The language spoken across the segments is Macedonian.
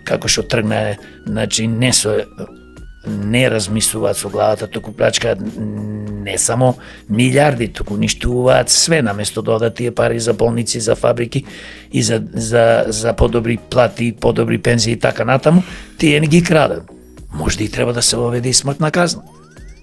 како што тргна, значи не размислуваат со главата, туку плачкаат не само милиарди, туку уништуваат све, наместо да одат тие пари за болници, за фабрики и за подобри плати, подобри пензии и така натаму, тие не ги крадат. Може и треба да се воведе и смртна казна.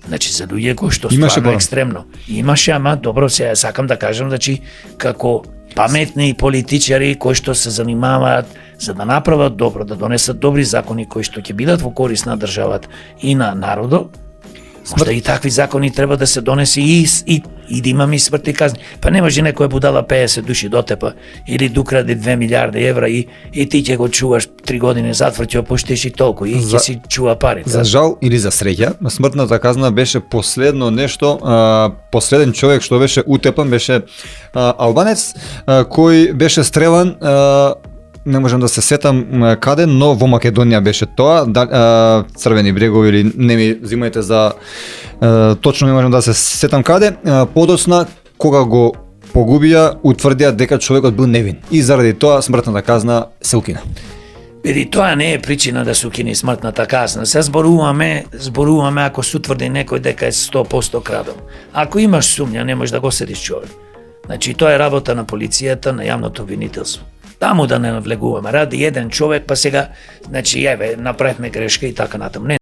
Значи за луѓе кои што стварно екстремно. Имаше, ама добро, сега сакам да кажам, значи како паметни политичари кои што се занимаваат за да направат добро, да донесат добри закони кои што ќе бидат во корист на државата и на народот, можда и такви закони треба да се донеси и да имаме и смртни казни. Па не може некоја будала 50 души дотепа или дукраде 2 милиарди евра и ти ќе го чуваш 3 години затвор, ќе опуштиш и толку и ќе си чува парите. За жал или за среќа, смртната казна беше последно нешто, последен човек што беше утепан беше албанец кој беше стрелан, не можам да се сетам каде, но во Македонија беше тоа, Црвени брегови или не ми взимајте за точно не можам да се сетам каде, подоцна кога го погубија, утврдија дека човекот бил невин и заради тоа смртната казна се укина. Види, тоа не е причина да се укини смртната казна. Се зборуваме ако се утврди некој дека е 100% крадел. Ако имаш сумња, не можеш да го седиш човек. Значи тоа е работа на полицијата, на јавното обвинителство. Таму да не навлегуваме, ради еден човек, па сега, значи, направивме грешка и така натаму.